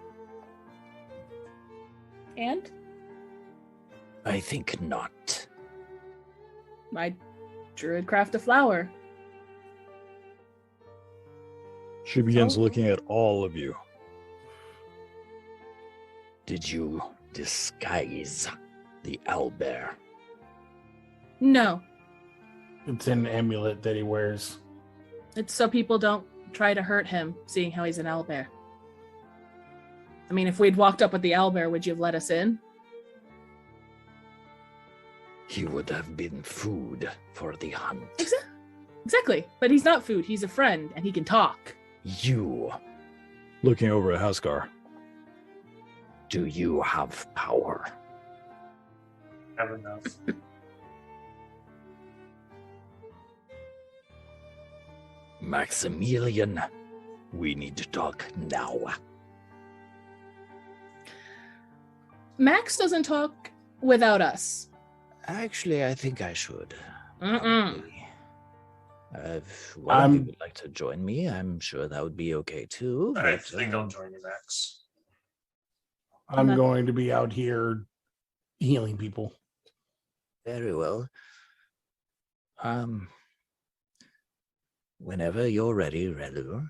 Speaker 6: And
Speaker 2: I think not.
Speaker 6: I druid craft a flower.
Speaker 1: She begins
Speaker 6: Oh.
Speaker 1: looking at all of you.
Speaker 2: Did you disguise the owlbear?
Speaker 6: No,
Speaker 3: It's an amulet that he wears.
Speaker 6: it's so people don't try to hurt him, seeing how he's an owlbear. I mean, if we'd walked up with the owlbear, would you have let us in?
Speaker 2: He would have been food for the hunt.
Speaker 6: Exactly. But he's not food. He's a friend, and he can talk.
Speaker 2: You,
Speaker 1: Looking over at Haskar.
Speaker 2: do you have power?
Speaker 7: Have enough.
Speaker 2: Maximilian, we need to talk now.
Speaker 6: Max doesn't talk without us.
Speaker 2: Actually, I think I should.
Speaker 6: Mm-mm.
Speaker 2: If one of you
Speaker 3: I'm-
Speaker 2: would like to join me, I'm sure that would be okay too.
Speaker 7: I
Speaker 2: but,
Speaker 7: think I'll join you, Max.
Speaker 3: I'm
Speaker 6: Okay.
Speaker 3: going to be out here healing people.
Speaker 2: Very well. Whenever you're ready, Relu.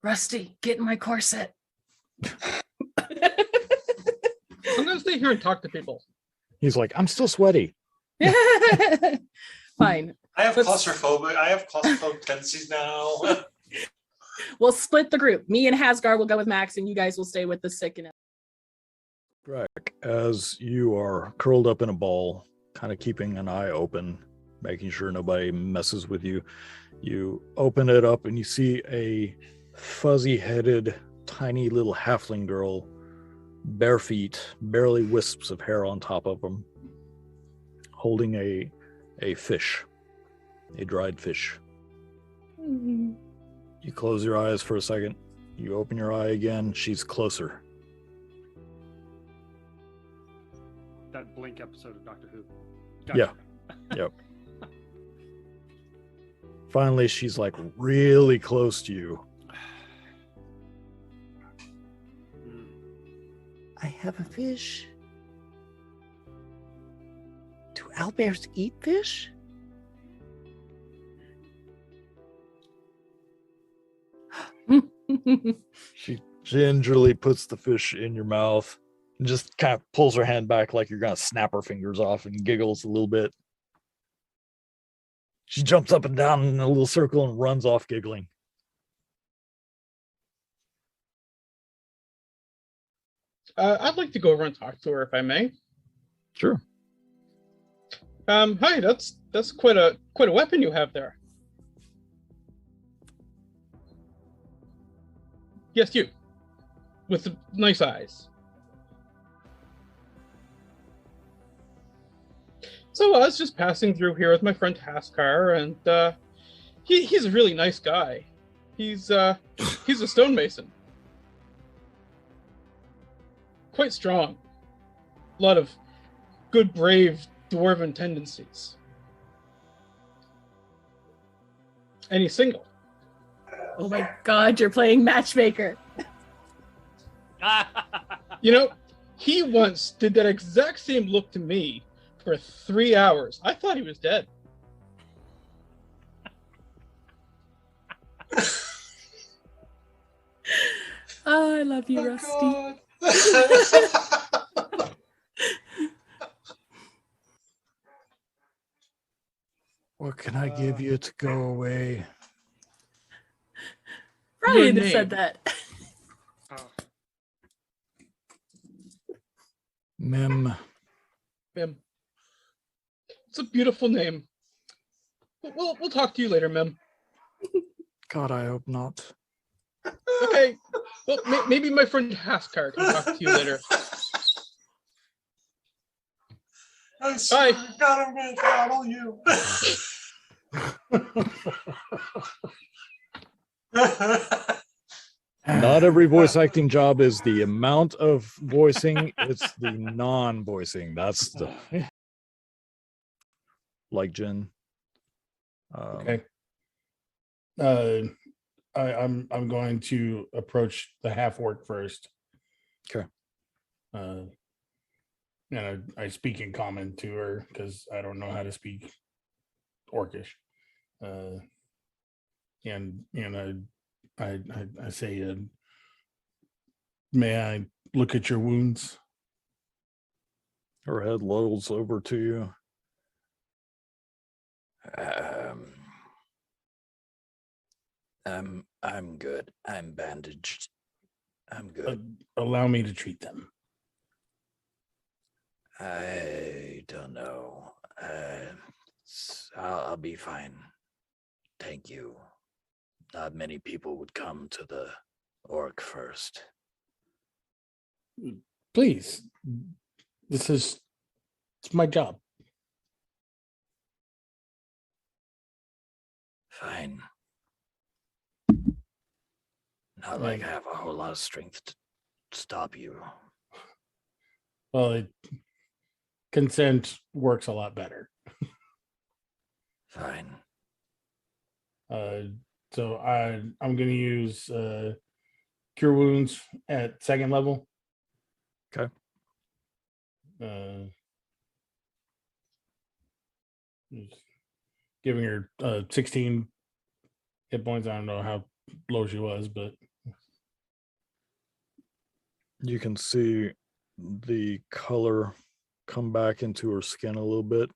Speaker 6: Rusty, get in my corset.
Speaker 4: I'm gonna stay here and talk to people.
Speaker 1: He's like, I'm still sweaty.
Speaker 6: Fine.
Speaker 7: I have
Speaker 6: Let's-
Speaker 7: claustrophobic tendencies now.
Speaker 6: We'll split the group. Me and Hasgar will go with Max, and you guys will stay with the sick and
Speaker 1: Greg, as you are curled up in a ball, kind of keeping an eye open, making sure nobody messes with you, you open it up and you see a fuzzy-headed, tiny little halfling girl, bare feet, barely wisps of hair on top of them, holding a fish, a dried fish. You close your eyes for a second. You open your eye again. She's closer.
Speaker 5: That Blink episode of Doctor Who.
Speaker 1: Yeah. Yep. Finally, she's like really close to you.
Speaker 5: Mm.
Speaker 2: I have a fish. Do owlbears eat fish?
Speaker 1: She gingerly puts the fish in your mouth and just kind of pulls her hand back like you're going to snap her fingers off and giggles a little bit. She jumps up and down in a little circle and runs off giggling.
Speaker 4: I'd like to go over and talk to her if I may.
Speaker 1: Sure.
Speaker 4: Hi, that's quite a weapon you have there. Yes, you. With the nice eyes. So I was just passing through here with my friend Haskar, and he's a really nice guy. He's a stonemason. Quite strong. A lot of good, brave dwarven tendencies. And he's single.
Speaker 6: Oh my god, you're playing matchmaker.
Speaker 4: You know, he once did that exact same look to me for 3 hours. I thought he was dead.
Speaker 6: Oh, I love you, Rusty.
Speaker 1: What can I give you to go away?
Speaker 6: Ryan
Speaker 4: Your
Speaker 6: said
Speaker 4: name.
Speaker 6: that.
Speaker 5: Oh,
Speaker 1: Mem.
Speaker 4: Mim. It's a beautiful name. We'll talk to you later, Mim.
Speaker 1: God, I hope not.
Speaker 4: Okay. Well, maybe my friend Haskar can talk to you later.
Speaker 7: I swear
Speaker 4: Bye.
Speaker 7: to God, I'm gonna throttle you.
Speaker 1: Not every voice acting job is the amount of voicing, it's the non-voicing. That's the like Jen.
Speaker 3: Okay. I'm going to approach the half orc first.
Speaker 1: Okay.
Speaker 3: And I speak in common to her because I don't know how to speak orcish. And I say, may I look at your wounds?
Speaker 1: Her head lolls over to you.
Speaker 2: I'm good. I'm bandaged. I'm good.
Speaker 3: Allow me to treat them.
Speaker 2: I don't know. I'll be fine. Thank you. Not many people would come to the orc first.
Speaker 3: Please, it's my job.
Speaker 2: Fine. Not like I have a whole lot of strength to stop you.
Speaker 3: Well, consent works a lot better.
Speaker 2: Fine.
Speaker 3: So I'm going to use cure wounds at second level.
Speaker 1: Okay.
Speaker 3: Just giving her 16 hit points. I don't know how low she was, but
Speaker 1: You can see the color come back into her skin a little bit.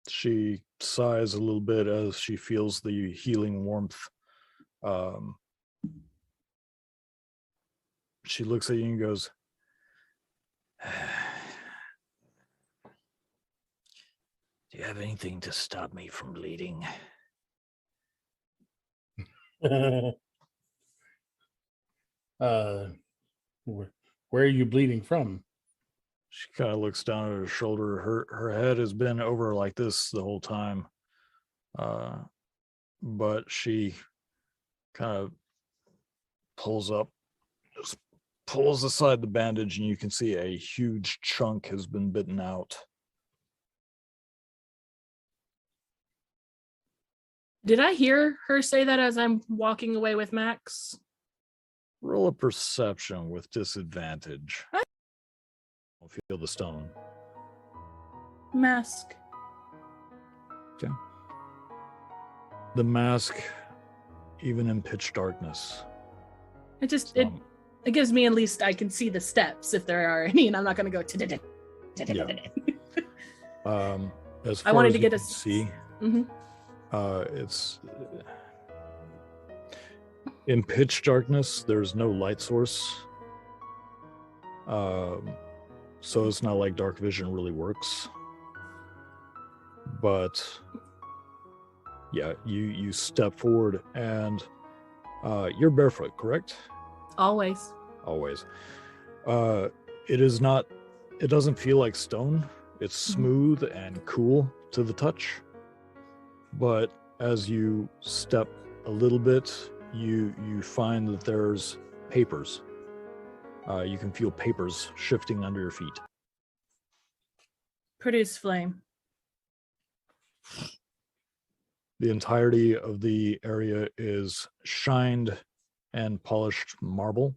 Speaker 1: She sighs a little bit as she feels the healing warmth. She looks at you and goes,
Speaker 2: Do you have anything to stop me from bleeding?
Speaker 3: where are you bleeding from?
Speaker 1: she kind of looks down at her shoulder. Her head has been over like this the whole time. But she kind of just pulls aside the bandage, and you can see a huge chunk has been bitten out.
Speaker 6: Did I hear her say that as I'm walking away with Max?
Speaker 1: Roll a perception with disadvantage. I'll feel the stone.
Speaker 6: Mask.
Speaker 1: The mask, even in pitch darkness.
Speaker 6: It just
Speaker 1: Yeah.
Speaker 6: it gives me at least I can see the steps if there are any, and I'm not gonna go
Speaker 1: As
Speaker 6: I
Speaker 1: far
Speaker 6: wanted
Speaker 1: as
Speaker 6: to
Speaker 1: you
Speaker 6: get a
Speaker 1: can see,
Speaker 6: Mhm.
Speaker 1: it's in pitch darkness. There's no light source, so it's not like dark vision really works. But yeah, you step forward, and you're barefoot, correct?
Speaker 6: Always.
Speaker 1: Always. It is not. It doesn't feel like stone. It's smooth and cool to the touch. But as you step a little bit, you find that there's papers. You can feel papers shifting under your feet.
Speaker 6: Produce flame.
Speaker 1: The entirety of the area is shined and polished marble.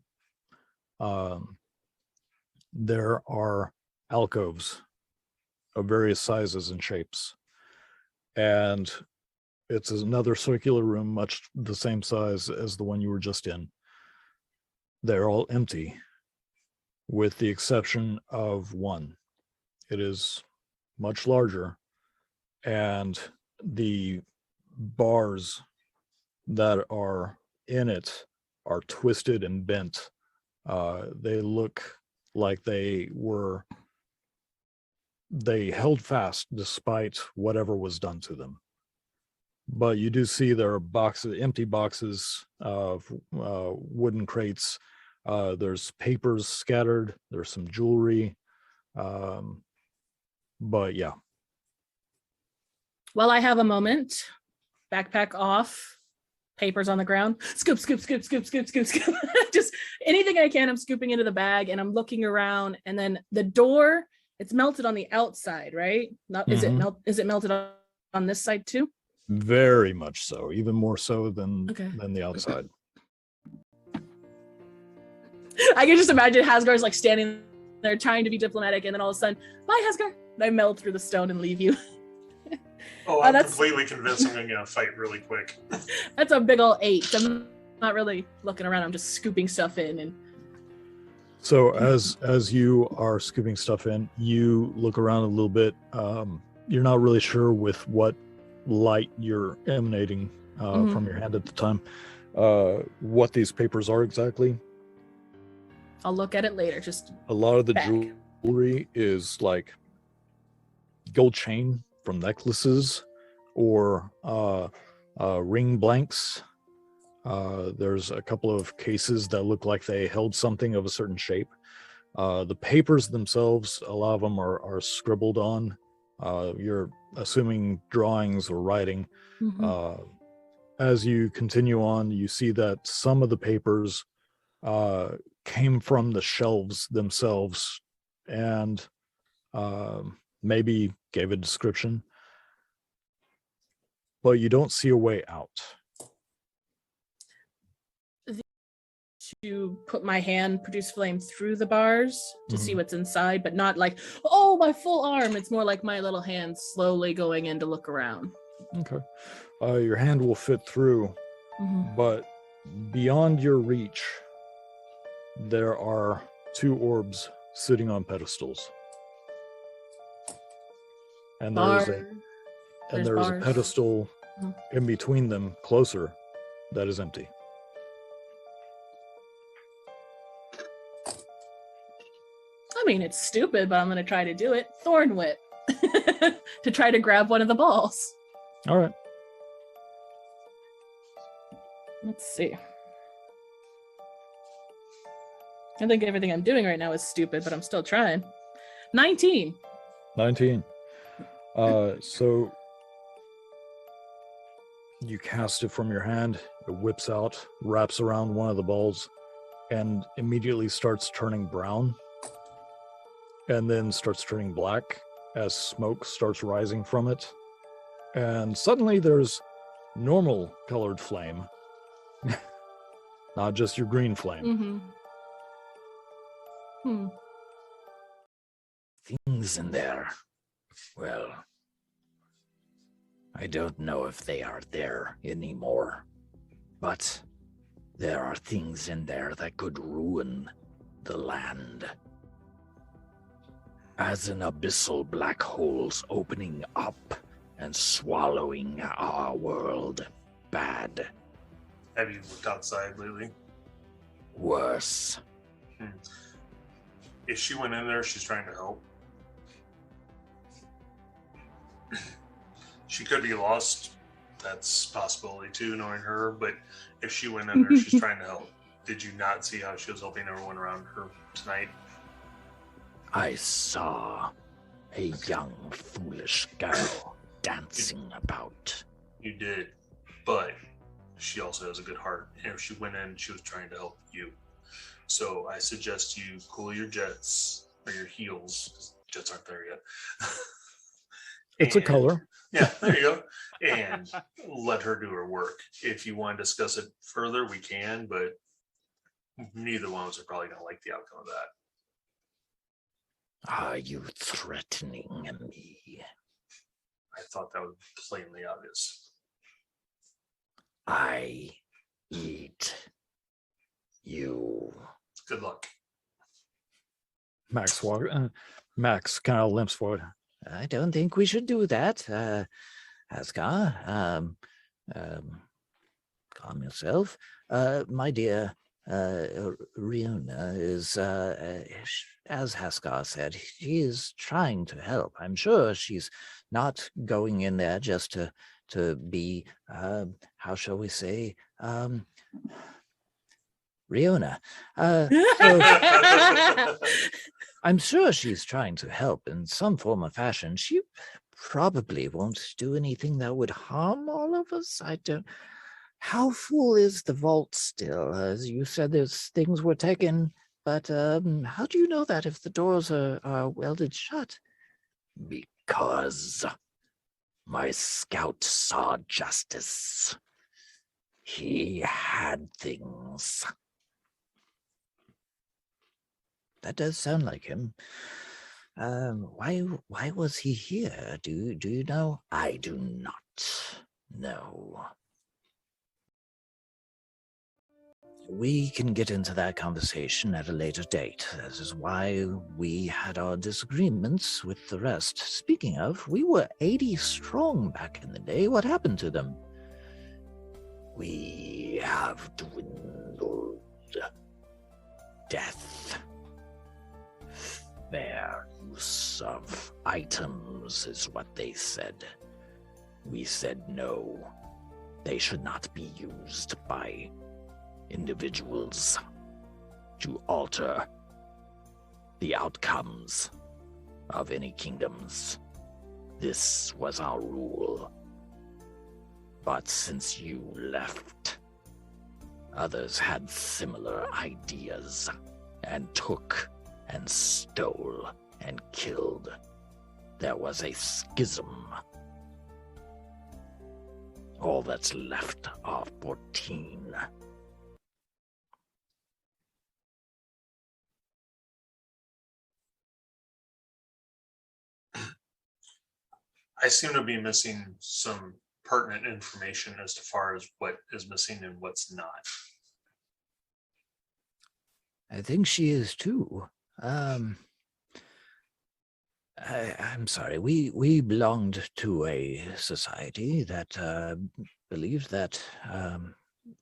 Speaker 1: There are alcoves of various sizes and shapes. And it's another circular room, much the same size as the one you were just in. They're all empty, with the exception of one. It is much larger, and the bars that are in it are twisted and bent. They look like they held fast despite whatever was done to them. But you do see there are empty boxes of wooden crates. There's papers scattered. There's some jewelry. But yeah.
Speaker 6: While I have a moment, backpack off, papers on the ground, scoop, scoop, scoop, scoop, scoop, scoop, scoop. Just anything I can, I'm scooping into the bag, and I'm looking around, and then the door, it's melted on the outside, right? Not is
Speaker 1: Mhm.
Speaker 6: is it melted on this side too?
Speaker 1: Very much so, even more so than
Speaker 6: Okay.
Speaker 1: the outside.
Speaker 6: I can just imagine Hasgar's like standing there trying to be diplomatic, and then all of a sudden, bye Hasgar. And I melt through the stone and leave you.
Speaker 7: Oh, I'm
Speaker 6: that's-
Speaker 7: completely convinced I'm going to fight really quick.
Speaker 6: That's a big old 8. I'm not really looking around. I'm just scooping stuff in, and
Speaker 1: So as you are scooping stuff in, you look around a little bit. You're not really sure with what light you're emanating from your hand at the time, what these papers are exactly.
Speaker 6: I'll look at it later. Just
Speaker 1: A lot of the
Speaker 6: back.
Speaker 1: jewelry is like gold chain from necklaces or ring blanks. There's a couple of cases that look like they held something of a certain shape. The papers themselves, a lot of them are scribbled on. You're assuming drawings or writing. As you continue on, you see that some of the papers came from the shelves themselves and maybe gave a description, but you don't see a way out.
Speaker 6: to put my hand, produce flame through the bars to see
Speaker 1: Mhm.
Speaker 6: what's inside, but not like, oh, my full arm. It's more like my little hand slowly going in to look around.
Speaker 1: Okay. Your hand will fit through,
Speaker 6: Mhm.
Speaker 1: but beyond your reach, there are 2 orbs sitting on pedestals. And
Speaker 6: Bar.
Speaker 1: there
Speaker 6: There's
Speaker 1: is a
Speaker 6: bars.
Speaker 1: pedestal
Speaker 6: Mhm.
Speaker 1: in between them, closer, that is empty.
Speaker 6: I mean, it's stupid, but I'm going to try to do it. Thorn whip. To try to grab one of the balls.
Speaker 1: All right.
Speaker 6: Let's see. I think everything I'm doing right now is stupid, but I'm still trying. 19.
Speaker 1: 19. So you cast it from your hand, it whips out, wraps around one of the balls, and immediately starts turning brown, and then starts turning black as smoke starts rising from it. And suddenly there's normal colored flame, not just your green flame.
Speaker 6: Mm-hmm.
Speaker 2: Things in there. Well, I don't know if they are there anymore, but there are things in there that could ruin the land. As in abyssal black holes opening up and swallowing our world. Bad.
Speaker 7: Have you looked outside lately?
Speaker 2: Worse.
Speaker 7: If she went in there, she's trying to help. She could be lost. That's a possibility too, knowing her. But if she went in there, she's trying to help. Did you not see how she was helping everyone around her tonight?
Speaker 2: I saw a young, foolish girl dancing about.
Speaker 7: You did, but she also has a good heart. And if she went in, she was trying to help you. So I suggest you cool your jets or your heels. 'Cause jets aren't there yet.
Speaker 1: It's a color.
Speaker 7: Yeah, there you go. And let her do her work. If you want to discuss it further, we can, but neither one of us are probably going to like the outcome of that.
Speaker 2: Are you threatening me?
Speaker 7: I thought that was plainly obvious.
Speaker 2: I eat you.
Speaker 7: Good luck.
Speaker 1: Max kind of limps forward.
Speaker 2: I don't think we should do that, Haskar. Calm yourself. My dear, Riona is, as Haskar said, she is trying to help. I'm sure she's not going in there just to be, how shall we say, Riona. So I'm sure she's trying to help in some form or fashion. She probably won't do anything that would harm all of us. I don't. How full is the vault still? As you said, there's things were taken, but how do you know that if the doors are welded shut? Because my scout saw justice. He had things. That does sound like him. Why was he here? Do you know? I do not know. We can get into that conversation at a later date. That is why we had our disagreements with the rest. Speaking of, we were 80 strong back in the day. What happened to them? We have dwindled. Death. Fair use of items is what they said. We said no. They should not be used by individuals to alter the outcomes of any kingdoms. This was our rule. But since you left, others had similar ideas and took and stole and killed. There was a schism. All that's left are 14.
Speaker 7: I seem to be missing some pertinent information as to far as what is missing and what's not.
Speaker 2: I think she is too. I'm sorry. We belonged to a society that believed that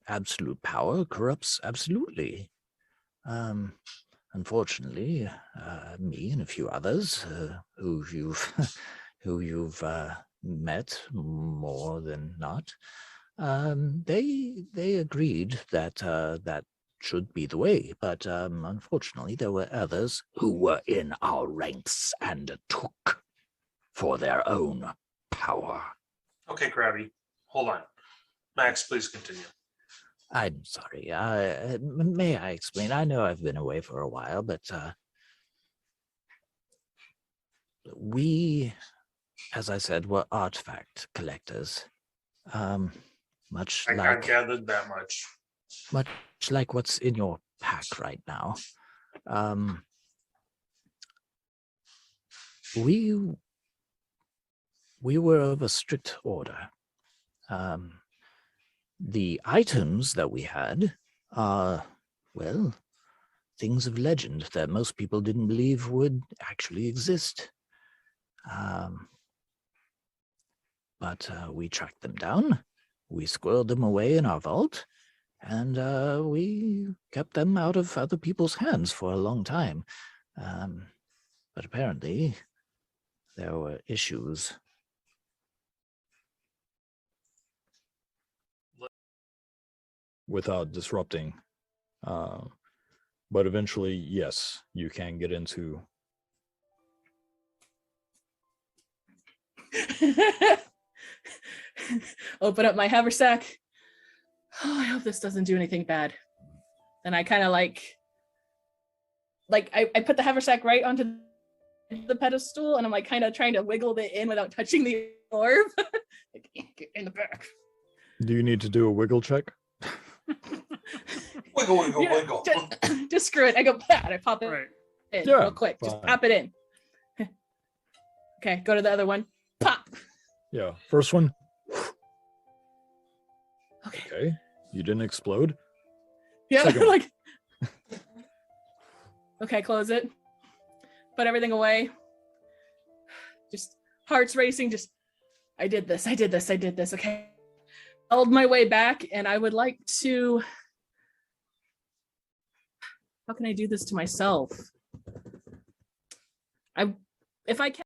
Speaker 2: absolute power corrupts absolutely. Unfortunately, me and a few others who you've who you've met more than not, they agreed that that should be the way. But unfortunately, there were others who were in our ranks and took for their own power.
Speaker 7: Okay, Krabby, hold on. Max, please continue.
Speaker 2: I'm sorry. May I explain? I know I've been away for a while, but we, as I said, were artifact collectors. Much
Speaker 7: I
Speaker 2: like
Speaker 7: gathered that much.
Speaker 2: much like what's in your pack right now. We were of a strict order. The items that we had are, well, things of legend that most people didn't believe would actually exist. But we tracked them down, we squirreled them away in our vault, and we kept them out of other people's hands for a long time. But apparently, there were issues.
Speaker 1: Without disrupting. But eventually, yes, you can get into.
Speaker 6: Open up my haversack. Oh, I hope this doesn't do anything bad. Then I kind of like I put the haversack right onto the pedestal, and I'm like kind of trying to wiggle it in without touching the orb. Like, get in the back.
Speaker 1: Do you need to do a wiggle check?
Speaker 7: Wiggle, wiggle,
Speaker 6: Yeah,
Speaker 7: wiggle.
Speaker 6: just screw it. I go, and I pop it
Speaker 5: Right.
Speaker 6: in
Speaker 1: Yeah,
Speaker 6: real quick. Just
Speaker 1: fine.
Speaker 6: pop it in. Okay, go to the other one. Pop.
Speaker 1: Yeah. First one.
Speaker 6: Okay.
Speaker 1: Okay. You didn't explode.
Speaker 6: Yeah,
Speaker 1: Second one.
Speaker 6: like. Okay, close it. Put everything away. Just hearts racing. Just, I did this. Okay. Held my way back, and I would like to. How can I do this to myself? If I can,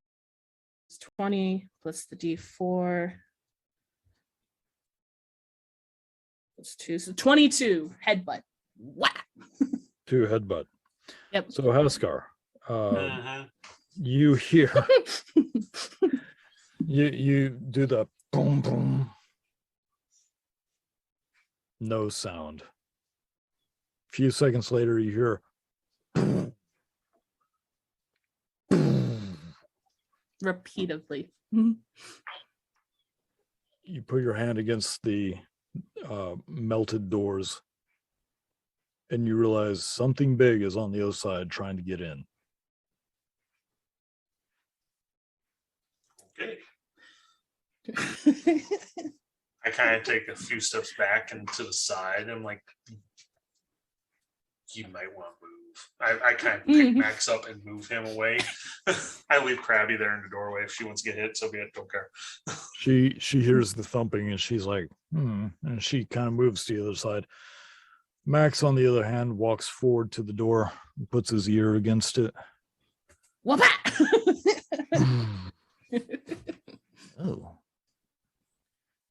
Speaker 6: it's 20 plus the D4. Plus 2, so 22 headbutt. Whack.
Speaker 1: 2 headbutt.
Speaker 6: Yep.
Speaker 1: So Haskar,
Speaker 7: Mhm.
Speaker 1: you hear you do the boom boom. No sound. A few seconds later, you hear
Speaker 6: Repeatedly.
Speaker 1: you put your hand against the melted doors, and you realize something big is on the other side trying to get in.
Speaker 7: Okay. I kind of take a few steps back and to the side. I'm like, you might want to move. I kind of pick Max up and move him away. I leave Krabby there in the doorway. If she wants to get hit, so be it. Don't care.
Speaker 1: She hears the thumping and she's like, and she kind of moves to the other side. Max, on the other hand, walks forward to the door and puts his ear against it.
Speaker 6: Whoop.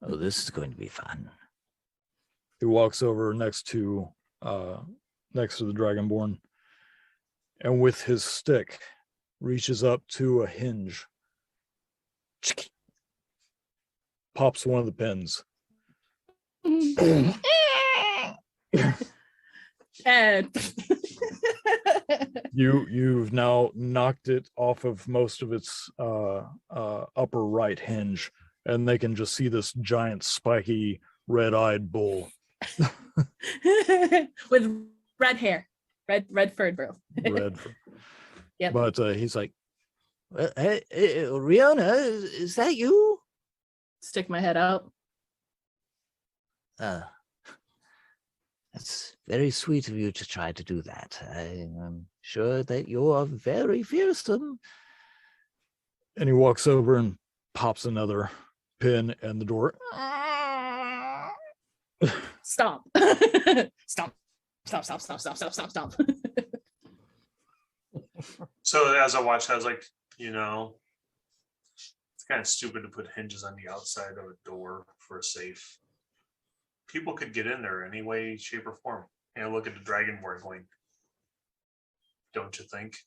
Speaker 2: Oh, this is going to be fun.
Speaker 1: He walks over next to the Dragonborn, and with his stick reaches up to a hinge, pops one of the pins.
Speaker 6: And
Speaker 1: You've now knocked it off of most of its upper right hinge, and they can just see this giant spiky red-eyed bull.
Speaker 6: with red hair, red furred bro.
Speaker 1: Red.
Speaker 6: Yep.
Speaker 1: But he's like,
Speaker 2: Well, hey, Riona, is that you?
Speaker 6: Stick my head out.
Speaker 2: That's very sweet of you to try to do that. I'm sure that you are very fearsome.
Speaker 1: And he walks over and pops another pin in the door.
Speaker 6: Stop. Stop. Stop, stop, stop, stop, stop, stop, stop.
Speaker 7: So as I watched, I was like, it's kind of stupid to put hinges on the outside of a door for a safe. People could get in there any way, shape, or form. And I look at the dragonborn going, don't you think?